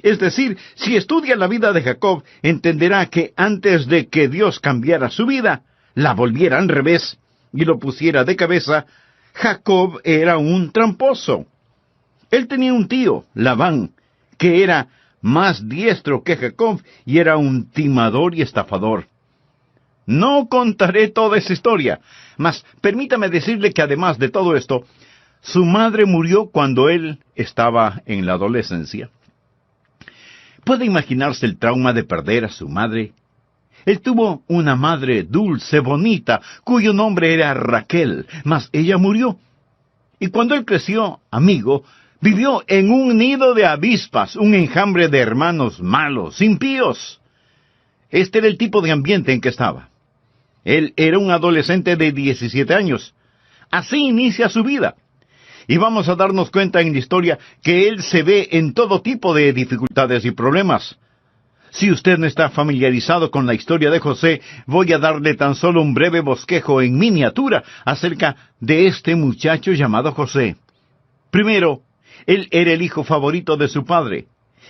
Es decir, si estudia la vida de Jacob, entenderá que antes de que Dios cambiara su vida, la volviera al revés y lo pusiera de cabeza, Jacob era un tramposo. Él tenía un tío, Labán, que era más diestro que Jacob y era un timador y estafador. No contaré toda esa historia, mas permítame decirle que además de todo esto, su madre murió cuando él estaba en la adolescencia. ¿Puede imaginarse el trauma de perder a su madre? Él tuvo una madre dulce, bonita, cuyo nombre era Raquel, mas ella murió. Y cuando él creció, amigo, vivió en un nido de avispas, un enjambre de hermanos malos, impíos. Este era el tipo de ambiente en que estaba. Él era un adolescente de 17 años. Así inicia su vida. Y vamos a darnos cuenta en la historia que él se ve en todo tipo de dificultades y problemas. Si usted no está familiarizado con la historia de José, voy a darle tan solo un breve bosquejo en miniatura acerca de este muchacho llamado José. Primero, él era el hijo favorito de su padre.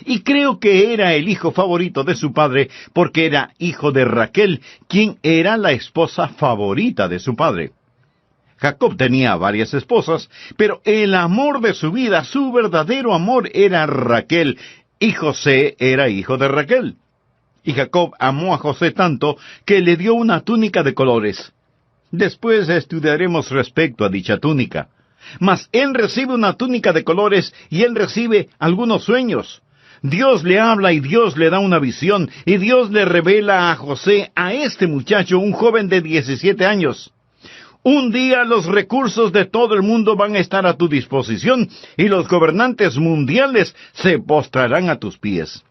Y creo que era el hijo favorito de su padre porque era hijo de Raquel, quien era la esposa favorita de su padre. Jacob tenía varias esposas, pero el amor de su vida, su verdadero amor, era Raquel, y José era hijo de Raquel. Y Jacob amó a José tanto que le dio una túnica de colores. Después estudiaremos respecto a dicha túnica. Mas él recibe una túnica de colores y él recibe algunos sueños. Dios le habla y Dios le da una visión, y Dios le revela a José, a este muchacho, un joven de 17 años. Un día los recursos de todo el mundo van a estar a tu disposición, y los gobernantes mundiales se postrarán a tus pies.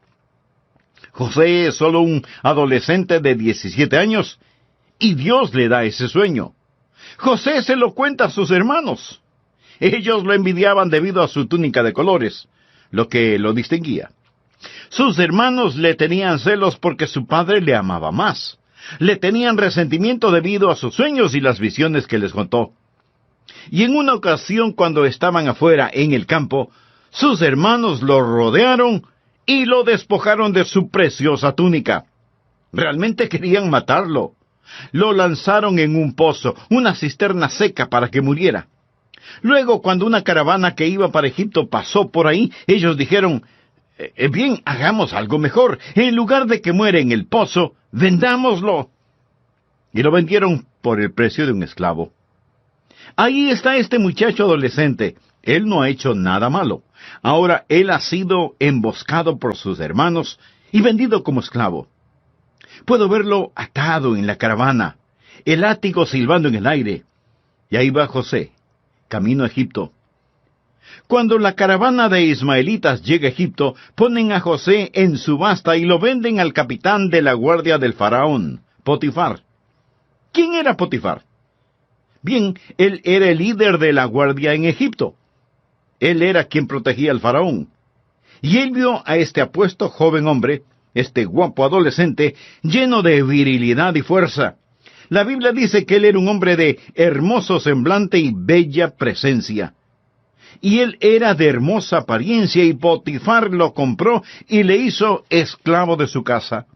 José es solo un adolescente de 17 años, y Dios le da ese sueño. José se lo cuenta a sus hermanos. Ellos lo envidiaban debido a su túnica de colores, lo que lo distinguía. Sus hermanos le tenían celos porque su padre le amaba más. Le tenían resentimiento debido a sus sueños y las visiones que les contó. Y en una ocasión, cuando estaban afuera en el campo, sus hermanos lo rodearon y lo despojaron de su preciosa túnica. Realmente querían matarlo. Lo lanzaron en un pozo, una cisterna seca para que muriera. Luego, cuando una caravana que iba para Egipto pasó por ahí, ellos dijeron, bien, hagamos algo mejor. En lugar de que muera en el pozo, vendámoslo. Y lo vendieron por el precio de un esclavo. Ahí está este muchacho adolescente. Él no ha hecho nada malo. Ahora él ha sido emboscado por sus hermanos y vendido como esclavo. Puedo verlo atado en la caravana, el látigo silbando en el aire. Y ahí va José, camino a Egipto. Cuando la caravana de ismaelitas llega a Egipto, ponen a José en subasta y lo venden al capitán de la guardia del faraón, Potifar. ¿Quién era Potifar? Bien, él era el líder de la guardia en Egipto. Él era quien protegía al faraón. Y él vio a este apuesto joven hombre, este guapo adolescente, lleno de virilidad y fuerza. La Biblia dice que él era un hombre de hermoso semblante y bella presencia. Y él era de hermosa apariencia, y Potifar lo compró y le hizo esclavo de su casa.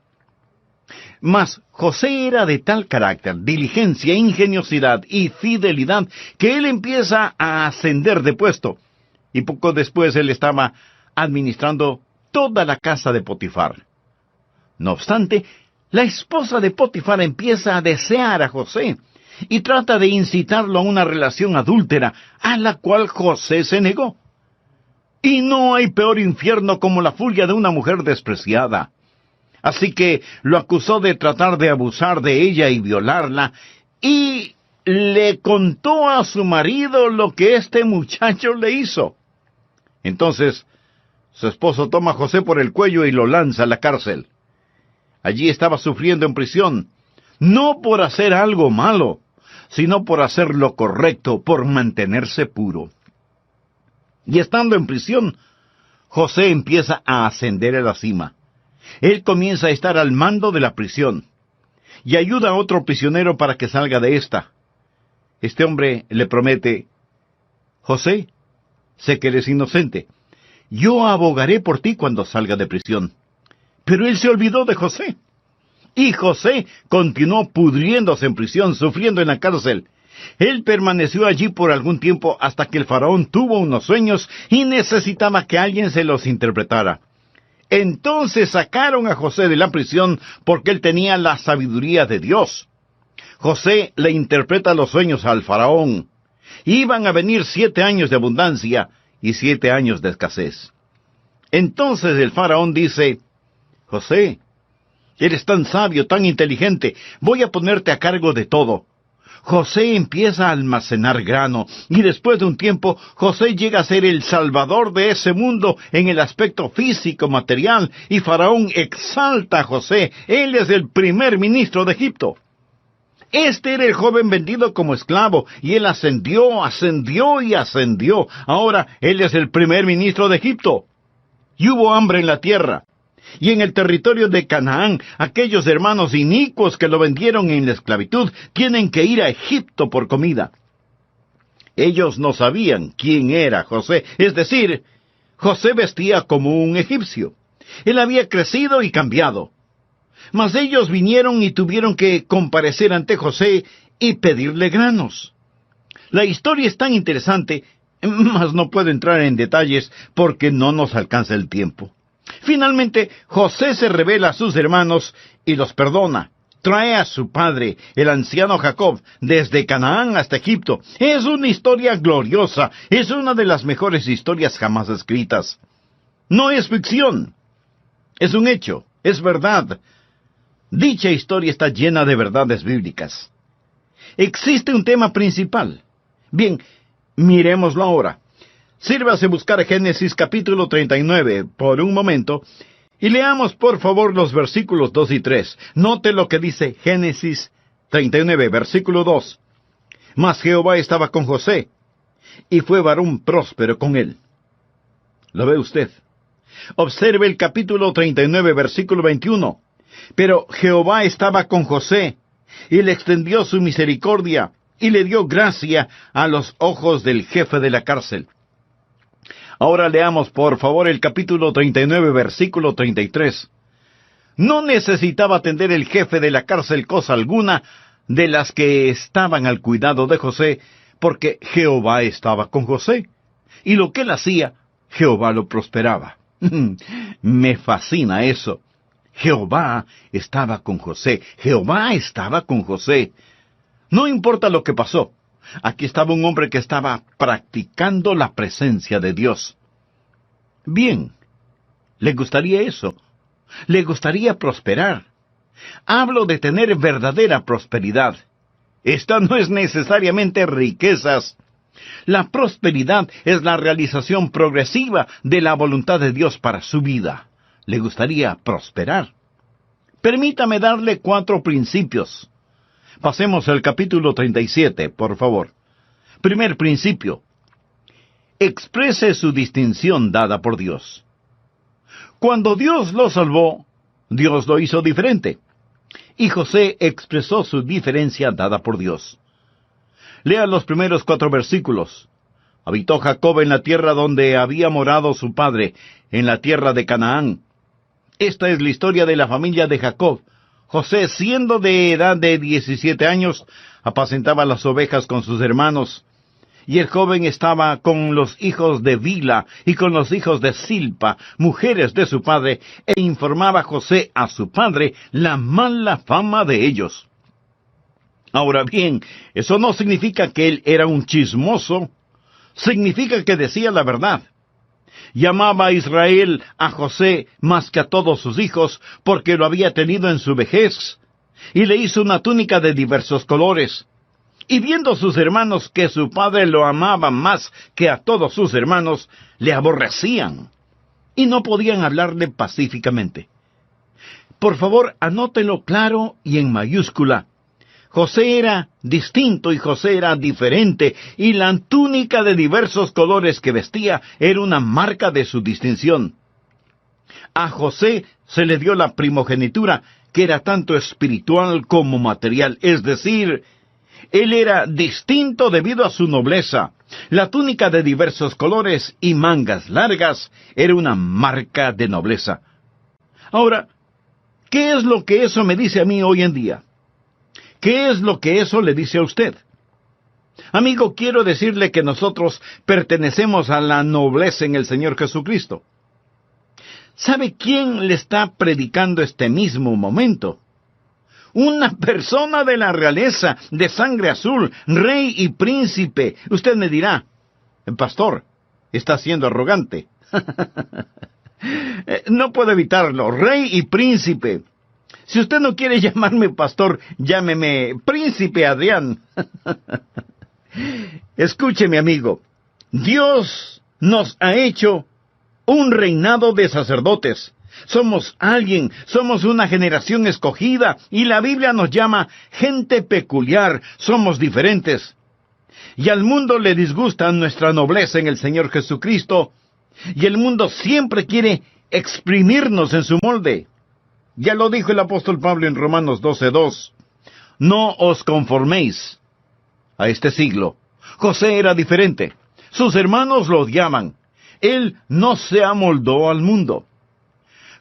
Mas José era de tal carácter, diligencia, ingeniosidad y fidelidad, que él empieza a ascender de puesto. Y poco después él estaba administrando toda la casa de Potifar. No obstante, la esposa de Potifar empieza a desear a José y trata de incitarlo a una relación adúltera, a la cual José se negó. Y no hay peor infierno como la furia de una mujer despreciada. Así que lo acusó de tratar de abusar de ella y violarla, y le contó a su marido lo que este muchacho le hizo. Entonces, su esposo toma a José por el cuello y lo lanza a la cárcel. Allí estaba sufriendo en prisión, no por hacer algo malo, sino por hacer lo correcto, por mantenerse puro. Y estando en prisión, José empieza a ascender a la cima. Él comienza a estar al mando de la prisión, y ayuda a otro prisionero para que salga de esta. Este hombre le promete, José, sé que eres inocente, yo abogaré por ti cuando salga de prisión. Pero él se olvidó de José. Y José continuó pudriéndose en prisión, sufriendo en la cárcel. Él permaneció allí por algún tiempo hasta que el faraón tuvo unos sueños y necesitaba que alguien se los interpretara. Entonces sacaron a José de la prisión porque él tenía la sabiduría de Dios. José le interpreta los sueños al faraón. Iban a venir 7 años de abundancia y 7 años de escasez. Entonces el faraón dice: José, eres tan sabio, tan inteligente, voy a ponerte a cargo de todo. José empieza a almacenar grano, y después de un tiempo, José llega a ser el salvador de ese mundo en el aspecto físico, material, y Faraón exalta a José. Él es el primer ministro de Egipto. Este era el joven vendido como esclavo, y él ascendió, ascendió y ascendió. Ahora, él es el primer ministro de Egipto. Y hubo hambre en la tierra. Y en el territorio de Canaán, aquellos hermanos inicuos que lo vendieron en la esclavitud tienen que ir a Egipto por comida. Ellos no sabían quién era José, es decir, José vestía como un egipcio. Él había crecido y cambiado. Mas ellos vinieron y tuvieron que comparecer ante José y pedirle granos. La historia es tan interesante, mas no puedo entrar en detalles porque no nos alcanza el tiempo. Finalmente, José se revela a sus hermanos y los perdona. Trae a su padre, el anciano Jacob, desde Canaán hasta Egipto. Es una historia gloriosa, es una de las mejores historias jamás escritas. No es ficción, es un hecho, es verdad. Dicha historia está llena de verdades bíblicas. Existe un tema principal. Bien, miremoslo ahora. Sírvase buscar Génesis capítulo 39 por un momento y leamos por favor los versículos 2 y 3. Note lo que dice Génesis 39, versículo 2. Mas Jehová estaba con José, y fue varón próspero con él. ¿Lo ve usted? Observe el capítulo 39, versículo 21. Pero Jehová estaba con José, y le extendió su misericordia, y le dio gracia a los ojos del jefe de la cárcel. Ahora leamos por favor el capítulo 39, versículo 33. No necesitaba atender el jefe de la cárcel cosa alguna de las que estaban al cuidado de José, porque Jehová estaba con José. Y lo que él hacía, Jehová lo prosperaba. Me fascina eso. Jehová estaba con José. Jehová estaba con José. No importa lo que pasó. Aquí estaba un hombre que estaba practicando la presencia de Dios. Bien, ¿le gustaría eso? ¿Le gustaría prosperar? Hablo de tener verdadera prosperidad. Esta no es necesariamente riquezas. La prosperidad es la realización progresiva de la voluntad de Dios para su vida. ¿Le gustaría prosperar? Permítame darle 4 principios. Pasemos al capítulo 37, por favor. Primer principio. Exprese su distinción dada por Dios. Cuando Dios lo salvó, Dios lo hizo diferente. Y José expresó su diferencia dada por Dios. Lea los primeros 4 versículos. Habitó Jacob en la tierra donde había morado su padre, en la tierra de Canaán. Esta es la historia de la familia de Jacob. José, siendo de edad de 17 años, apacentaba las ovejas con sus hermanos, y el joven estaba con los hijos de Bila y con los hijos de Silpa, mujeres de su padre, e informaba José a su padre la mala fama de ellos. Ahora bien, eso no significa que él era un chismoso, significa que decía la verdad. Llamaba a Israel a José más que a todos sus hijos, porque lo había tenido en su vejez, y le hizo una túnica de diversos colores. Y viendo sus hermanos que su padre lo amaba más que a todos sus hermanos, le aborrecían, y no podían hablarle pacíficamente. Por favor, anótelo claro y en mayúscula. José era distinto y José era diferente, y la túnica de diversos colores que vestía era una marca de su distinción. A José se le dio la primogenitura, que era tanto espiritual como material, es decir, él era distinto debido a su nobleza, La túnica de diversos colores y mangas largas era una marca de nobleza. Ahora, ¿qué es lo que eso me dice a mí hoy en día? ¿Qué es lo que eso le dice a usted? Amigo, quiero decirle que nosotros pertenecemos a la nobleza en el Señor Jesucristo. ¿Sabe quién le está predicando este mismo momento? Una persona de la realeza, de sangre azul, rey y príncipe. Usted me dirá, pastor, está siendo arrogante. No puedo evitarlo, rey y príncipe. Si usted no quiere llamarme pastor, llámeme príncipe Adrián. Escúcheme, amigo. Dios nos ha hecho un reinado de sacerdotes. Somos una generación escogida, y la Biblia nos llama gente peculiar, somos diferentes. Y al mundo le disgusta nuestra nobleza en el Señor Jesucristo, y el mundo siempre quiere exprimirnos en su molde. Ya lo dijo el apóstol Pablo en Romanos 12:2. No os conforméis a este siglo. José era diferente. Sus hermanos lo odiaban. Él no se amoldó al mundo.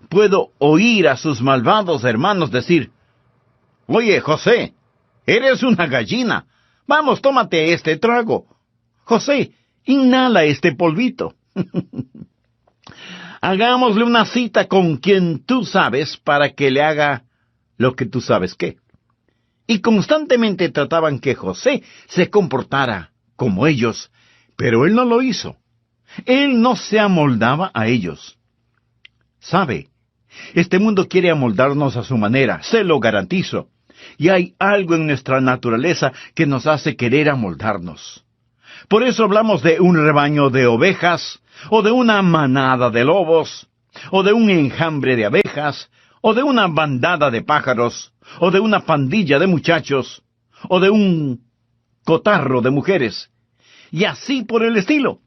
Puedo oír a sus malvados hermanos decir, oye, José, eres una gallina. Vamos, tómate este trago. José, inhala este polvito. Hagámosle una cita con quien tú sabes para que le haga lo que tú sabes qué. Y constantemente trataban que José se comportara como ellos, pero él no lo hizo. Él no se amoldaba a ellos. ¿Sabe? Este mundo quiere amoldarnos a su manera, se lo garantizo. Y hay algo en nuestra naturaleza que nos hace querer amoldarnos. Por eso hablamos de un rebaño de ovejas, o de una manada de lobos, o de un enjambre de abejas, o de una bandada de pájaros, o de una pandilla de muchachos, o de un cotarro de mujeres, y así por el estilo.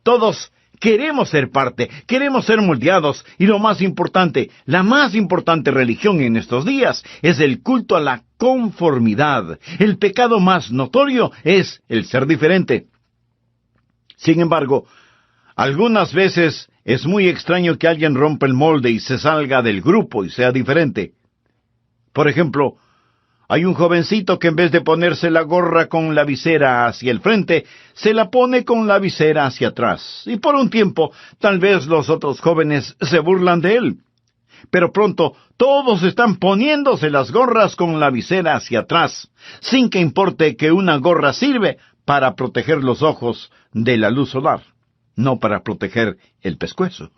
Todos queremos ser parte, queremos ser moldeados, y lo más importante, la más importante religión en estos días es el culto a la conformidad. El pecado más notorio es el ser diferente. Sin embargo, algunas veces es muy extraño que alguien rompa el molde y se salga del grupo y sea diferente. Por ejemplo, hay un jovencito que en vez de ponerse la gorra con la visera hacia el frente, se la pone con la visera hacia atrás. Y por un tiempo, tal vez los otros jóvenes se burlan de él. Pero pronto, todos están poniéndose las gorras con la visera hacia atrás, sin que importe que una gorra sirve para proteger los ojos de la luz solar, no para proteger el pescuezo.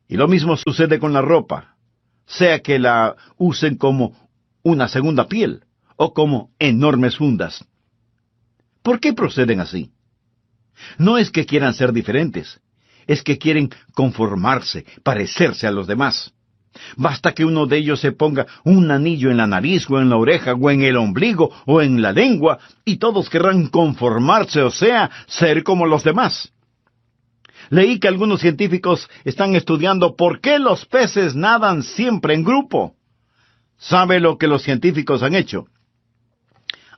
Y lo mismo sucede con la ropa, sea que la usen como una segunda piel, o como enormes fundas. ¿Por qué proceden así? No es que quieran ser diferentes, es que quieren conformarse, parecerse a los demás. Basta que uno de ellos se ponga un anillo en la nariz, o en la oreja, o en el ombligo, o en la lengua, y todos querrán conformarse, o sea, ser como los demás. Leí que algunos científicos están estudiando por qué los peces nadan siempre en grupo. ¿Sabe lo que los científicos han hecho?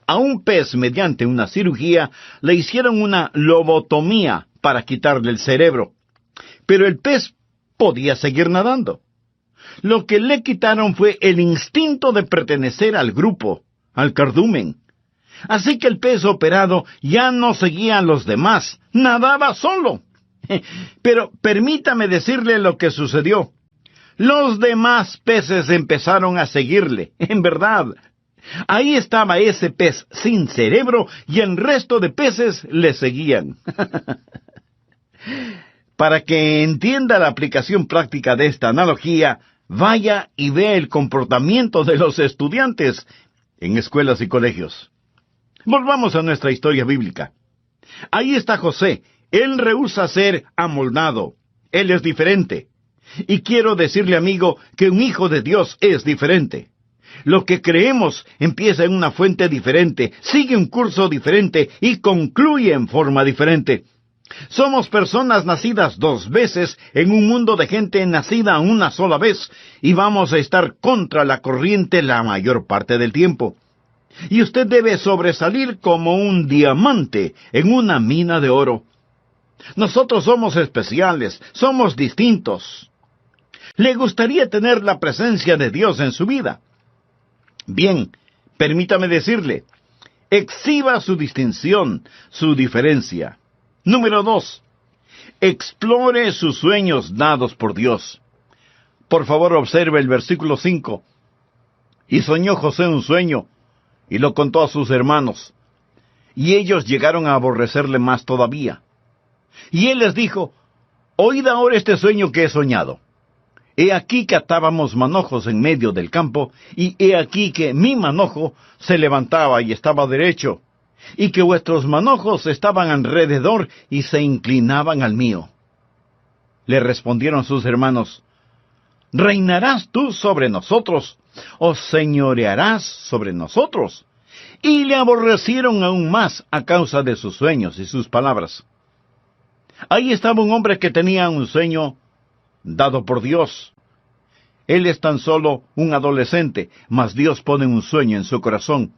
A un pez, mediante una cirugía, le hicieron una lobotomía para quitarle el cerebro. Pero el pez podía seguir nadando. Lo que le quitaron fue el instinto de pertenecer al grupo, al cardumen. Así que el pez operado ya no seguía a los demás, nadaba solo. Pero permítame decirle lo que sucedió. Los demás peces empezaron a seguirle, en verdad. Ahí estaba ese pez sin cerebro y el resto de peces le seguían. Para que entienda la aplicación práctica de esta analogía, vaya y vea el comportamiento de los estudiantes en escuelas y colegios. Volvamos a nuestra historia bíblica. Ahí está José. Él rehúsa ser amoldado. Él es diferente. Y quiero decirle, amigo, que un hijo de Dios es diferente. Lo que creemos empieza en una fuente diferente, sigue un curso diferente y concluye en forma diferente. Somos personas nacidas 2 veces en un mundo de gente nacida una sola vez, y vamos a estar contra la corriente la mayor parte del tiempo. Y usted debe sobresalir como un diamante en una mina de oro. Nosotros somos especiales, somos distintos. ¿Le gustaría tener la presencia de Dios en su vida? Bien, permítame decirle, exhiba su distinción, su diferencia. Número 2. Explore sus sueños dados por Dios. Por favor, observe el versículo 5. Y soñó José un sueño, y lo contó a sus hermanos. Y ellos llegaron a aborrecerle más todavía. Y él les dijo, oíd ahora este sueño que he soñado. He aquí que atábamos manojos en medio del campo, y he aquí que mi manojo se levantaba y estaba derecho, y que vuestros manojos estaban alrededor y se inclinaban al mío. Le respondieron sus hermanos, ¿reinarás tú sobre nosotros, o señorearás sobre nosotros? Y le aborrecieron aún más a causa de sus sueños y sus palabras. Ahí estaba un hombre que tenía un sueño dado por Dios. Él es tan solo un adolescente, mas Dios pone un sueño en su corazón.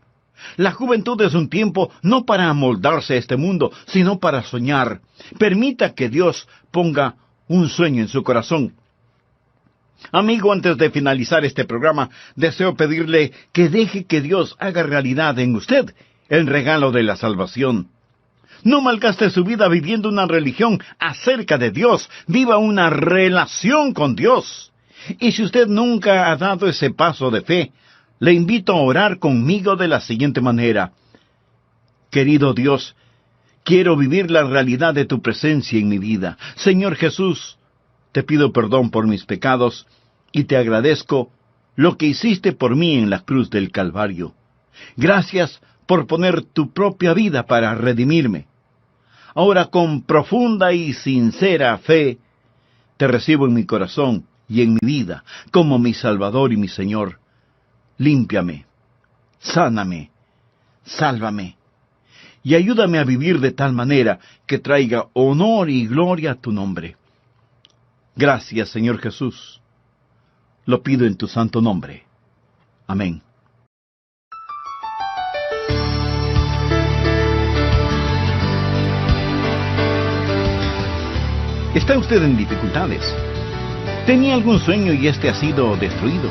La juventud es un tiempo no para amoldarse a este mundo, sino para soñar. Permita que Dios ponga un sueño en su corazón. Amigo, antes de finalizar este programa, deseo pedirle que deje que Dios haga realidad en usted el regalo de la salvación. No malgaste su vida viviendo una religión acerca de Dios. Viva una relación con Dios. Y si usted nunca ha dado ese paso de fe, le invito a orar conmigo de la siguiente manera. Querido Dios, quiero vivir la realidad de tu presencia en mi vida. Señor Jesús, te pido perdón por mis pecados y te agradezco lo que hiciste por mí en la cruz del Calvario. Gracias por poner tu propia vida para redimirme. Ahora con profunda y sincera fe, te recibo en mi corazón y en mi vida como mi Salvador y mi Señor. Límpiame, sáname, sálvame, y ayúdame a vivir de tal manera que traiga honor y gloria a tu nombre. Gracias, Señor Jesús. Lo pido en tu santo nombre. Amén. ¿Está usted en dificultades? ¿Tenía algún sueño y este ha sido destruido?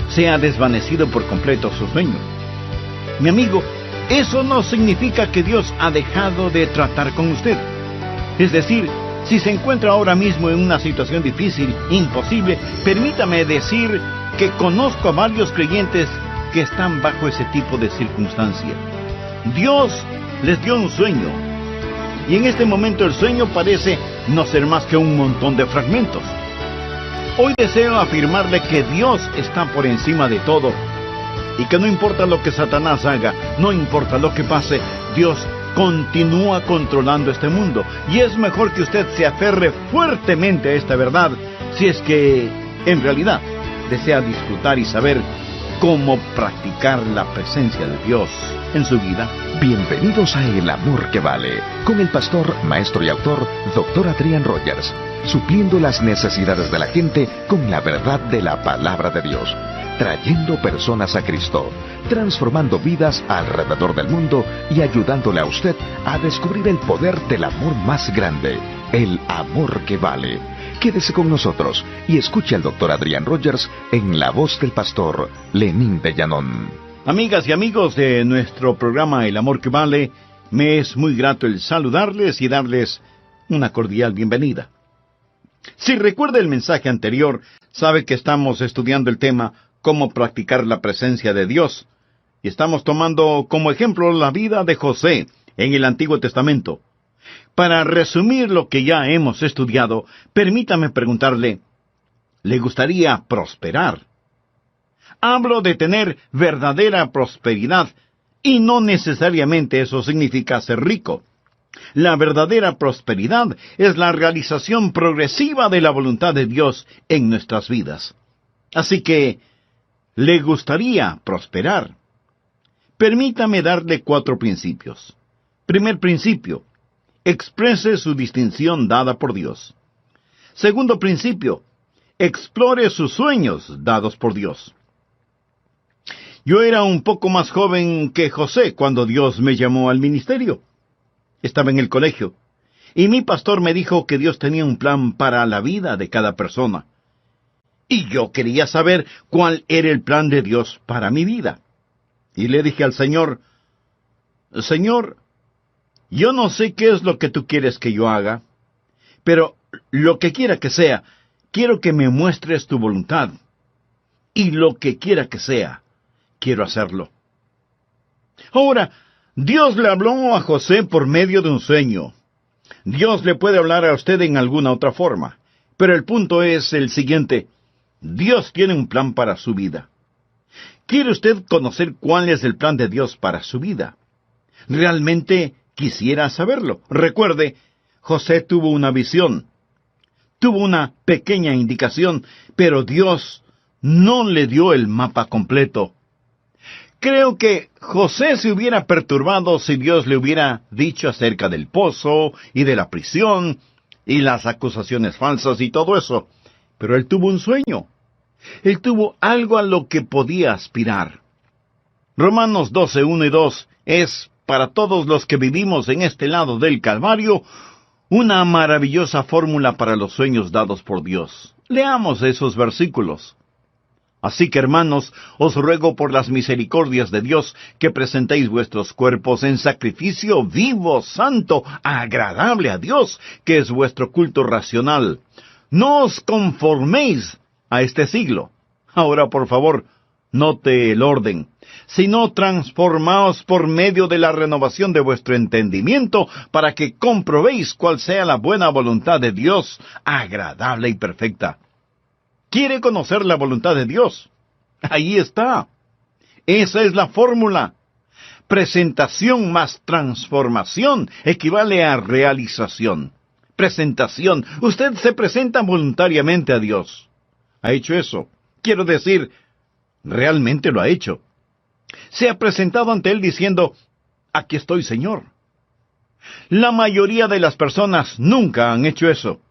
¿Se ha desvanecido por completo su sueño? Mi amigo, eso no significa que Dios ha dejado de tratar con usted. Es decir, si se encuentra ahora mismo en una situación difícil, imposible, permítame decir que conozco a varios creyentes que están bajo ese tipo de circunstancia. Dios les dio un sueño, y en este momento el sueño parece no ser más que un montón de fragmentos. Hoy deseo afirmarle que Dios está por encima de todo, y que no importa lo que Satanás haga, no importa lo que pase, Dios continúa controlando este mundo, y es mejor que usted se aferre fuertemente a esta verdad, si es que, en realidad, desea disfrutar y saber cómo practicar la presencia de Dios en su vida. Bienvenidos a El Amor que Vale, con el pastor, maestro y autor, Dr. Adrian Rogers, supliendo las necesidades de la gente con la verdad de la palabra de Dios, trayendo personas a Cristo, transformando vidas alrededor del mundo y ayudándole a usted a descubrir el poder del amor más grande, el amor que vale. Quédese con nosotros y escuche al Dr. Adrian Rogers en la voz del pastor Lenín de Llanón. Amigas y amigos de nuestro programa El Amor que Vale, me es muy grato el saludarles y darles una cordial bienvenida. Si recuerda el mensaje anterior, sabe que estamos estudiando el tema cómo practicar la presencia de Dios, y estamos tomando como ejemplo la vida de José en el Antiguo Testamento. Para resumir lo que ya hemos estudiado, permítame preguntarle, ¿le gustaría prosperar? Hablo de tener verdadera prosperidad, y no necesariamente eso significa ser rico. La verdadera prosperidad es la realización progresiva de la voluntad de Dios en nuestras vidas. Así que, ¿le gustaría prosperar? Permítame darle 4 principios. Primer principio, exprese su distinción dada por Dios. Segundo principio, explore sus sueños dados por Dios. Yo era un poco más joven que José cuando Dios me llamó al ministerio. Estaba en el colegio, y mi pastor me dijo que Dios tenía un plan para la vida de cada persona. Y yo quería saber cuál era el plan de Dios para mi vida. Y le dije al Señor, Señor, yo no sé qué es lo que tú quieres que yo haga, pero lo que quiera que sea, quiero que me muestres tu voluntad. Y lo que quiera que sea, quiero hacerlo. Ahora, Dios le habló a José por medio de un sueño. Dios le puede hablar a usted en alguna otra forma, pero el punto es el siguiente: Dios tiene un plan para su vida. ¿Quiere usted conocer cuál es el plan de Dios para su vida? Realmente quisiera saberlo. Recuerde, José tuvo una visión, tuvo una pequeña indicación, pero Dios no le dio el mapa completo. Creo que José se hubiera perturbado si Dios le hubiera dicho acerca del pozo y de la prisión y las acusaciones falsas y todo eso. Pero él tuvo un sueño. Él tuvo algo a lo que podía aspirar. Romanos 12, 1 y 2 es, para todos los que vivimos en este lado del Calvario, una maravillosa fórmula para los sueños dados por Dios. Leamos esos versículos. Así que, hermanos, os ruego por las misericordias de Dios que presentéis vuestros cuerpos en sacrificio vivo, santo, agradable a Dios, que es vuestro culto racional. No os conforméis a este siglo. Ahora, por favor, note el orden. Sino transformaos por medio de la renovación de vuestro entendimiento, para que comprobéis cuál sea la buena voluntad de Dios, agradable y perfecta. ¿Quiere conocer la voluntad de Dios? Ahí está. Esa es la fórmula. Presentación más transformación equivale a realización. Presentación. Usted se presenta voluntariamente a Dios. ¿Ha hecho eso? Quiero decir, realmente lo ha hecho. Se ha presentado ante Él diciendo, aquí estoy, Señor. La mayoría de las personas nunca han hecho eso.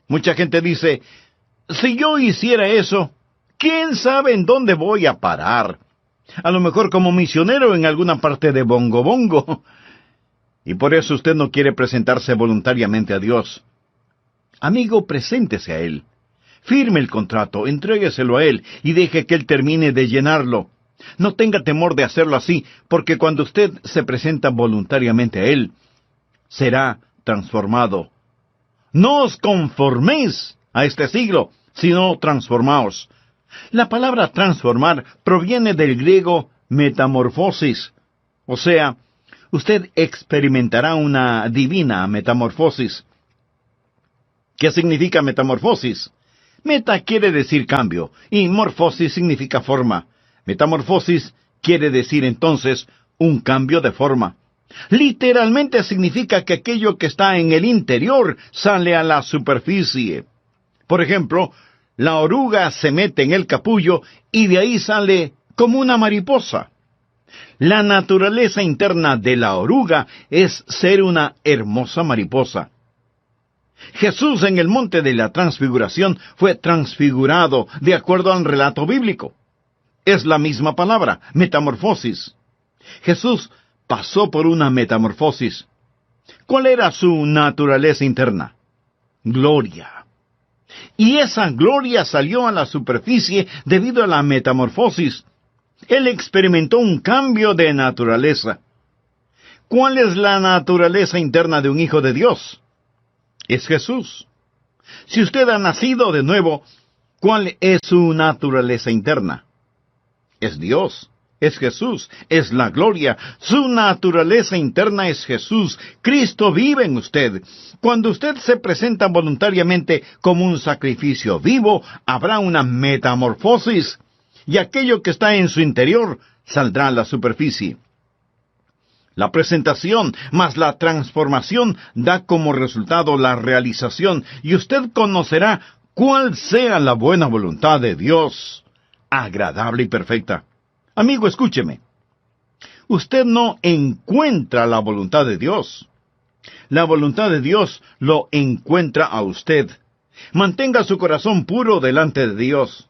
Mucha gente dice, si yo hiciera eso, ¿quién sabe en dónde voy a parar? A lo mejor como misionero en alguna parte de Bongo Bongo. Y por eso usted no quiere presentarse voluntariamente a Dios. Amigo, preséntese a Él. Firme el contrato, entrégueselo a Él y deje que Él termine de llenarlo. No tenga temor de hacerlo así, porque cuando usted se presenta voluntariamente a Él, será transformado. No os conforméis a este siglo, sino transformaos. La palabra transformar proviene del griego metamorfosis. O sea, usted experimentará una divina metamorfosis. ¿Qué significa metamorfosis? Meta quiere decir cambio, y morfosis significa forma. Metamorfosis quiere decir entonces un cambio de forma. Literalmente significa que aquello que está en el interior sale a la superficie. Por ejemplo, la oruga se mete en el capullo y de ahí sale como una mariposa. La naturaleza interna de la oruga es ser una hermosa mariposa. Jesús en el monte de la transfiguración fue transfigurado de acuerdo al relato bíblico. Es la misma palabra, metamorfosis. Jesús pasó por una metamorfosis. ¿Cuál era su naturaleza interna? Gloria. Y esa gloria salió a la superficie debido a la metamorfosis. Él experimentó un cambio de naturaleza. ¿Cuál es la naturaleza interna de un hijo de Dios? Es Jesús. Si usted ha nacido de nuevo, ¿cuál es su naturaleza interna? Es Dios, es Jesús, es la gloria. Su naturaleza interna es Jesús. Cristo vive en usted. Cuando usted se presenta voluntariamente como un sacrificio vivo, habrá una metamorfosis, y aquello que está en su interior saldrá a la superficie. La presentación más la transformación da como resultado la realización, y usted conocerá cuál sea la buena voluntad de Dios, agradable y perfecta. Amigo, escúcheme. Usted no encuentra la voluntad de Dios. La voluntad de Dios lo encuentra a usted. Mantenga su corazón puro delante de Dios.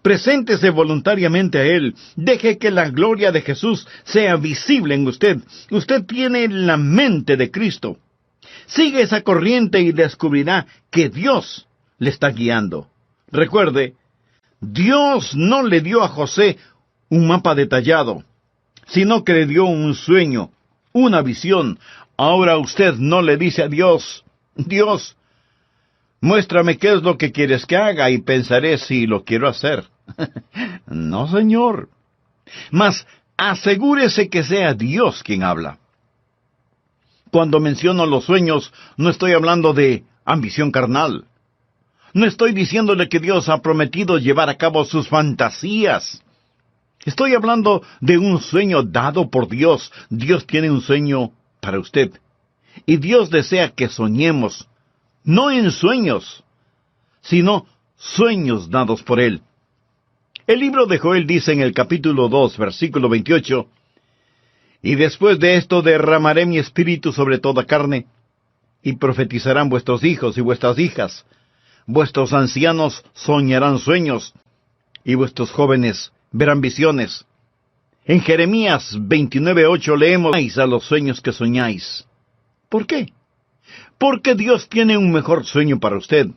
Preséntese voluntariamente a Él. Deje que la gloria de Jesús sea visible en usted. Usted tiene la mente de Cristo. Sigue esa corriente y descubrirá que Dios le está guiando. Recuerde, Dios no le dio a José un mapa detallado, sino que le dio un sueño, una visión. Ahora usted no le dice a Dios, Dios, muéstrame qué es lo que quieres que haga y pensaré si lo quiero hacer. No, Señor. Mas asegúrese que sea Dios quien habla. Cuando menciono los sueños, no estoy hablando de ambición carnal. No estoy diciéndole que Dios ha prometido llevar a cabo sus fantasías. Estoy hablando de un sueño dado por Dios. Dios tiene un sueño para usted. Y Dios desea que soñemos, no en sueños, sino sueños dados por Él. El libro de Joel dice en el capítulo 2, versículo 28, «Y después de esto derramaré mi espíritu sobre toda carne, y profetizarán vuestros hijos y vuestras hijas. Vuestros ancianos soñarán sueños, y vuestros jóvenes verán visiones». En Jeremías 29:8 leemos, «Soñáis a los sueños que soñáis». ¿Por qué? Porque Dios tiene un mejor sueño para usted.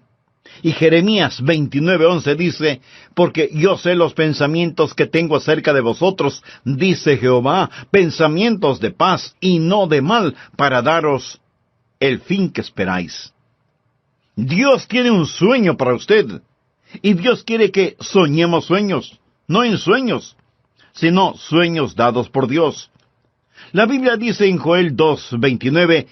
Y Jeremías 29:11 dice, «Porque yo sé los pensamientos que tengo acerca de vosotros, dice Jehová, pensamientos de paz y no de mal, para daros el fin que esperáis». Dios tiene un sueño para usted, y Dios quiere que soñemos sueños, no en sueños, sino sueños dados por Dios. La Biblia dice en Joel 2:29,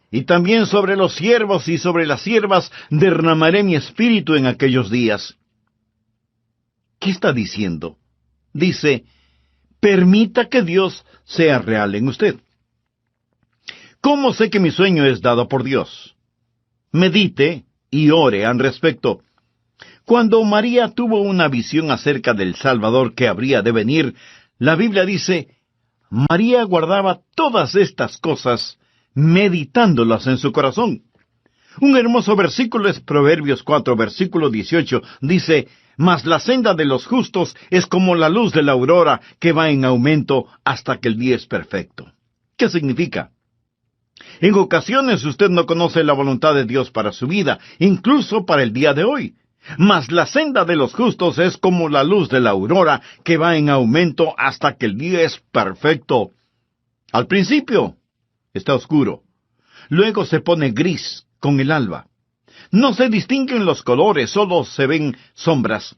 «Y también sobre los siervos y sobre las siervas derramaré mi espíritu en aquellos días». ¿Qué está diciendo? Dice, permita que Dios sea real en usted. ¿Cómo sé que mi sueño es dado por Dios? Medite y ore al respecto. Cuando María tuvo una visión acerca del Salvador que habría de venir, la Biblia dice, María guardaba todas estas cosas, meditándolas en su corazón. Un hermoso versículo es Proverbios 4, versículo 18, dice, «Mas la senda de los justos es como la luz de la aurora, que va en aumento hasta que el día es perfecto». ¿Qué significa? En ocasiones usted no conoce la voluntad de Dios para su vida, incluso para el día de hoy. Mas la senda de los justos es como la luz de la aurora, que va en aumento hasta que el día es perfecto. Al principio está oscuro. Luego se pone gris con el alba. No se distinguen los colores, solo se ven sombras.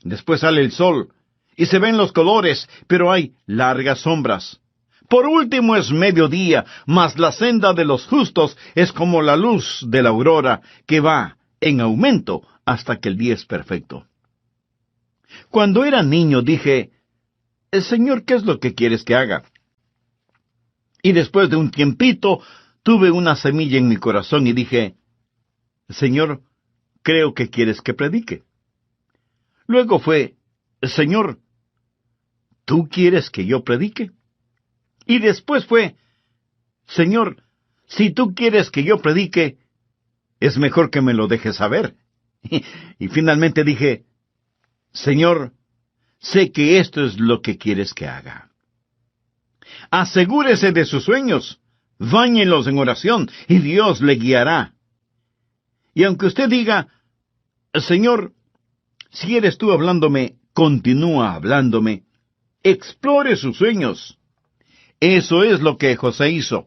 Después sale el sol, y se ven los colores, pero hay largas sombras. Por último es mediodía, mas la senda de los justos es como la luz de la aurora, que va en aumento hasta que el día es perfecto. Cuando era niño dije, Señor, ¿qué es lo que quieres que haga? Y después de un tiempito, tuve una semilla en mi corazón y dije, Señor, creo que quieres que predique. Luego fue, Señor, ¿tú quieres que yo predique? Y después fue, Señor, si tú quieres que yo predique, es mejor que me lo dejes saber. Y finalmente dije, Señor, sé que esto es lo que quieres que haga. Asegúrese de sus sueños, báñelos en oración, y Dios le guiará. Y aunque usted diga, Señor, si eres tú hablándome, continúa hablándome, explore sus sueños. Eso es lo que José hizo.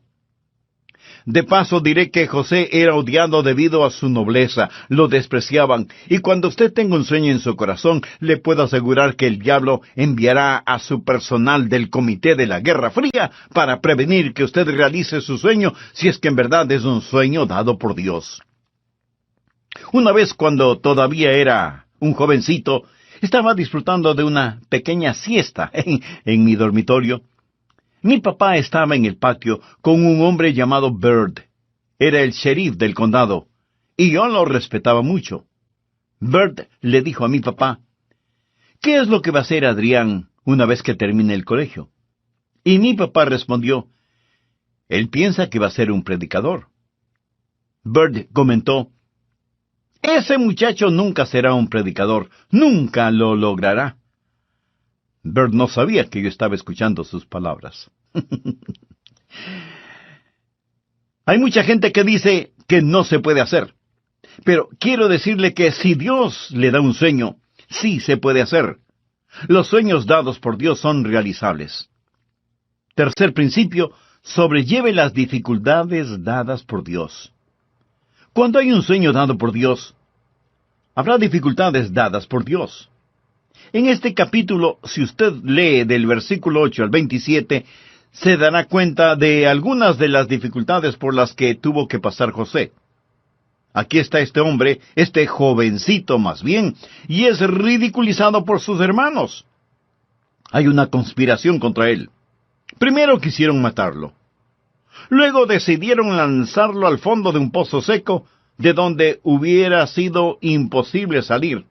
De paso diré que José era odiado debido a su nobleza, lo despreciaban, y cuando usted tenga un sueño en su corazón, le puedo asegurar que el diablo enviará a su personal del Comité de la Guerra Fría para prevenir que usted realice su sueño, si es que en verdad es un sueño dado por Dios. Una vez cuando todavía era un jovencito, estaba disfrutando de una pequeña siesta en mi dormitorio. Mi papá estaba en el patio con un hombre llamado Bird. Era el sheriff del condado, y yo lo respetaba mucho. Bird le dijo a mi papá, ¿qué es lo que va a hacer Adrián una vez que termine el colegio? Y mi papá respondió, él piensa que va a ser un predicador. Bird comentó, Ese muchacho nunca será un predicador, nunca lo logrará. Bert no sabía que yo estaba escuchando sus palabras. Hay mucha gente que dice que no se puede hacer. Pero quiero decirle que si Dios le da un sueño, sí se puede hacer. Los sueños dados por Dios son realizables. Tercer principio, sobrelleve las dificultades dadas por Dios. Cuando hay un sueño dado por Dios, habrá dificultades dadas por Dios. En este capítulo, si usted lee del versículo 8 al 27, se dará cuenta de algunas de las dificultades por las que tuvo que pasar José. Aquí está este hombre, este jovencito más bien, y es ridiculizado por sus hermanos. Hay una conspiración contra él. Primero quisieron matarlo. Luego decidieron lanzarlo al fondo de un pozo seco, de donde hubiera sido imposible salir.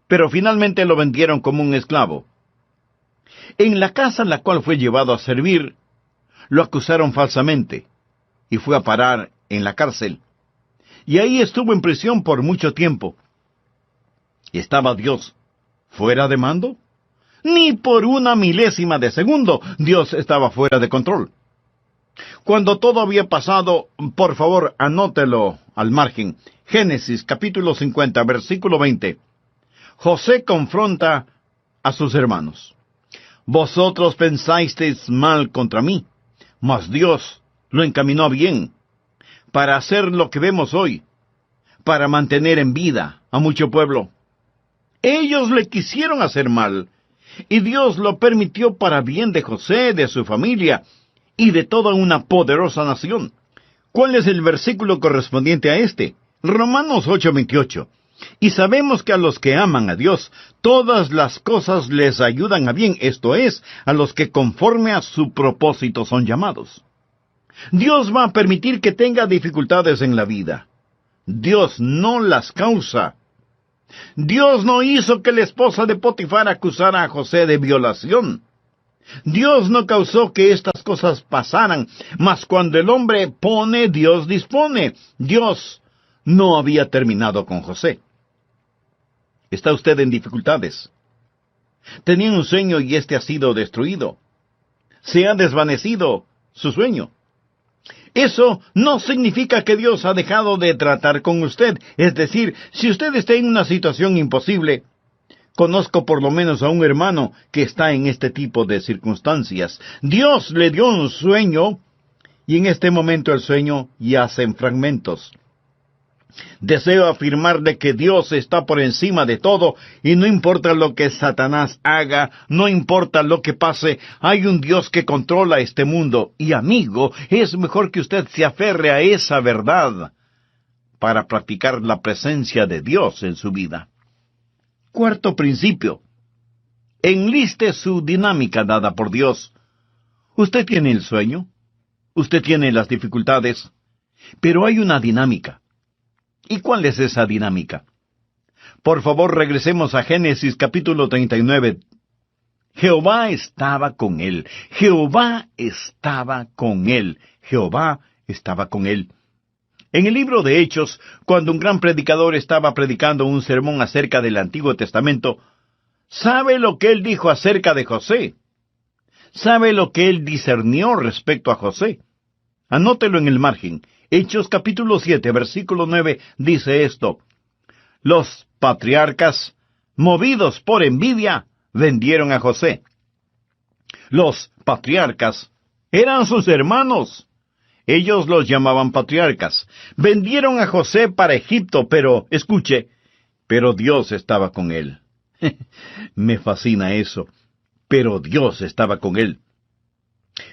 Pero finalmente lo vendieron como un esclavo. En la casa en la cual fue llevado a servir, lo acusaron falsamente, y fue a parar en la cárcel. Y ahí estuvo en prisión por mucho tiempo. ¿Estaba Dios fuera de mando? Ni por una milésima de segundo Dios estaba fuera de control. Cuando todo había pasado, por favor, anótelo al margen. Génesis capítulo 50, versículo 20. José confronta a sus hermanos. Vosotros pensasteis mal contra mí, mas Dios lo encaminó a bien, para hacer lo que vemos hoy, para mantener en vida a mucho pueblo. Ellos le quisieron hacer mal, y Dios lo permitió para bien de José, de su familia, y de toda una poderosa nación. ¿Cuál es el versículo correspondiente a este? Romanos 8:28. Y sabemos que a los que aman a Dios, todas las cosas les ayudan a bien, esto es, a los que conforme a su propósito son llamados. Dios va a permitir que tenga dificultades en la vida. Dios no las causa. Dios no hizo que la esposa de Potifar acusara a José de violación. Dios no causó que estas cosas pasaran, mas cuando el hombre pone, Dios dispone. Dios no había terminado con José. ¿Está usted en dificultades? Tenía un sueño y este ha sido destruido. Se ha desvanecido su sueño. Eso no significa que Dios ha dejado de tratar con usted. Es decir, si usted está en una situación imposible, conozco por lo menos a un hermano que está en este tipo de circunstancias. Dios le dio un sueño y en este momento el sueño yace en fragmentos. Deseo afirmar de que Dios está por encima de todo y no importa lo que Satanás haga, no importa lo que pase, hay un Dios que controla este mundo. Y amigo, es mejor que usted se aferre a esa verdad para practicar la presencia de Dios en su vida. Cuarto principio. Enliste su dinámica dada por Dios. Usted tiene el sueño, usted tiene las dificultades, pero hay una dinámica. ¿Y cuál es esa dinámica? Por favor, regresemos a Génesis capítulo 39. Jehová estaba con él. Jehová estaba con él. Jehová estaba con él. En el libro de Hechos, cuando un gran predicador estaba predicando un sermón acerca del Antiguo Testamento, ¿sabe lo que él dijo acerca de José? ¿Sabe lo que él discernió respecto a José? Anótelo en el margen. Hechos capítulo 7, versículo 9, dice esto: Los patriarcas, movidos por envidia, vendieron a José. Los patriarcas eran sus hermanos. Ellos los llamaban patriarcas. Vendieron a José para Egipto, pero, escuche, pero Dios estaba con él. Me fascina eso. Pero Dios estaba con él.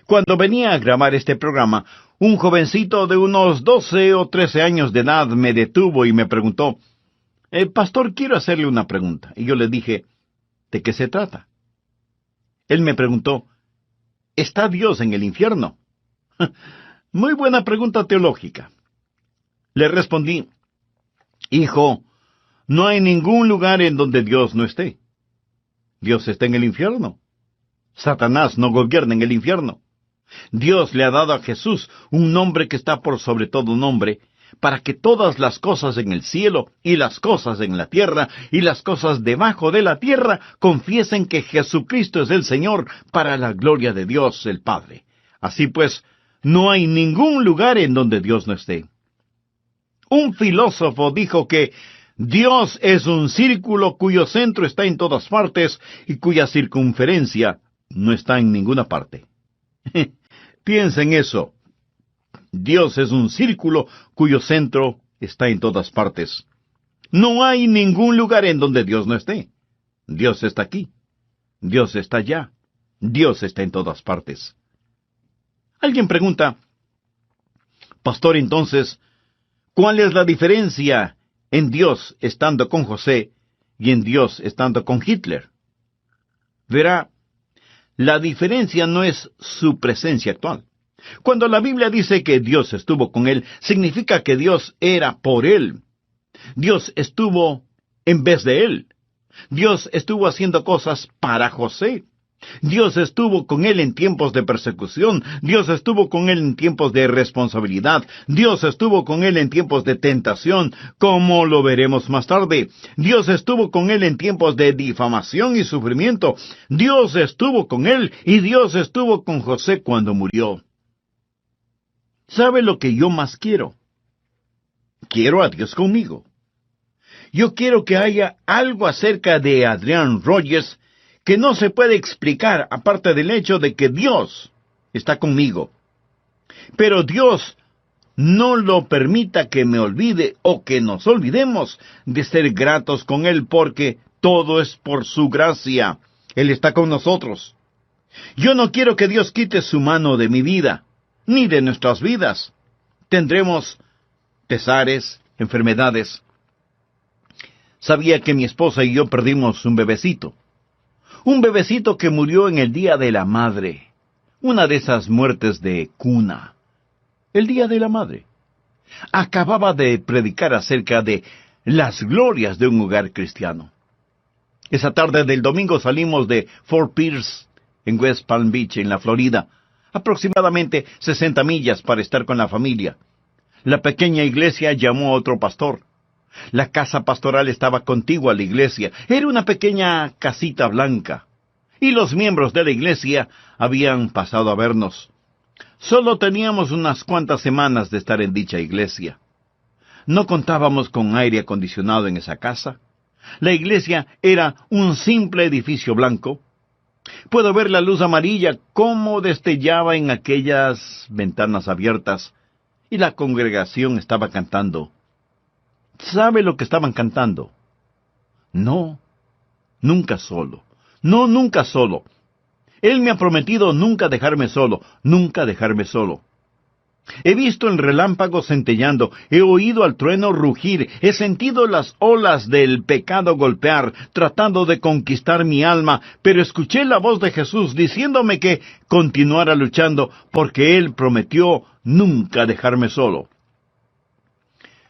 Cuando venía a grabar este programa, un jovencito de unos 12 o 13 años de edad me detuvo y me preguntó: Pastor, quiero hacerle una pregunta. Y yo le dije: ¿de qué se trata? Él me preguntó: ¿está Dios en el infierno? Muy buena pregunta teológica. Le respondí: hijo, no hay ningún lugar en donde Dios no esté. Dios está en el infierno. Satanás no gobierna en el infierno. Dios le ha dado a Jesús un nombre que está por sobre todo nombre, para que todas las cosas en el cielo y las cosas en la tierra y las cosas debajo de la tierra confiesen que Jesucristo es el Señor, para la gloria de Dios el Padre. Así pues, no hay ningún lugar en donde Dios no esté. Un filósofo dijo que Dios es un círculo cuyo centro está en todas partes y cuya circunferencia no está en ninguna parte. Piensa en eso. Dios es un círculo cuyo centro está en todas partes. No hay ningún lugar en donde Dios no esté. Dios está aquí. Dios está allá. Dios está en todas partes. Alguien pregunta, pastor, entonces, ¿cuál es la diferencia en Dios estando con José y en Dios estando con Hitler? Verá, la diferencia no es su presencia actual. Cuando la Biblia dice que Dios estuvo con él, significa que Dios era por él. Dios estuvo en vez de él. Dios estuvo haciendo cosas para José. Dios estuvo con él en tiempos de persecución. Dios estuvo con él en tiempos de responsabilidad. Dios estuvo con él en tiempos de tentación, como lo veremos más tarde. Dios estuvo con él en tiempos de difamación y sufrimiento. Dios estuvo con él y Dios estuvo con José cuando murió. ¿Sabe lo que yo más quiero? Quiero a Dios conmigo. Yo quiero que haya algo acerca de Adrian Rogers que no se puede explicar aparte del hecho de que Dios está conmigo. Pero Dios no lo permita que me olvide o que nos olvidemos de ser gratos con Él, porque todo es por su gracia. Él está con nosotros. Yo no quiero que Dios quite su mano de mi vida, ni de nuestras vidas. Tendremos pesares, enfermedades. Sabía que mi esposa y yo perdimos un bebecito. Un bebecito que murió en el Día de la Madre. Una de esas muertes de cuna. El Día de la Madre. Acababa de predicar acerca de las glorias de un hogar cristiano. Esa tarde del domingo salimos de Fort Pierce, en West Palm Beach, en la Florida, aproximadamente 60 millas para estar con la familia. La pequeña iglesia llamó a otro pastor. La casa pastoral estaba contigua a la iglesia. Era una pequeña casita blanca. Y los miembros de la iglesia habían pasado a vernos. Solo teníamos unas cuantas semanas de estar en dicha iglesia. No contábamos con aire acondicionado en esa casa. La iglesia era un simple edificio blanco. Puedo ver la luz amarilla cómo destellaba en aquellas ventanas abiertas. Y la congregación estaba cantando. ¿Sabe lo que estaban cantando? No, nunca solo. No, nunca solo. Él me ha prometido nunca dejarme solo, nunca dejarme solo. He visto el relámpago centellando, he oído al trueno rugir, he sentido las olas del pecado golpear, tratando de conquistar mi alma, pero escuché la voz de Jesús diciéndome que continuara luchando, porque Él prometió nunca dejarme solo.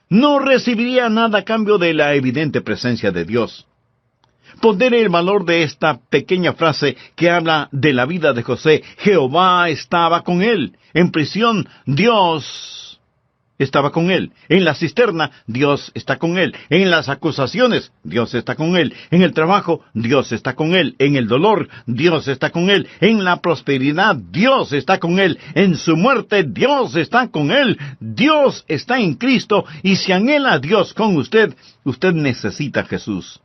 No recibiría nada a cambio de la evidente presencia de Dios. Pondré el valor de esta pequeña frase que habla de la vida de José. Jehová estaba con él. En prisión, Dios estaba con él. En la cisterna, Dios está con él. En las acusaciones, Dios está con él. En el trabajo, Dios está con él. En el dolor, Dios está con él. En la prosperidad, Dios está con él. En su muerte, Dios está con él. Dios está en Cristo. Y si anhela a Dios con usted, usted necesita a Jesús.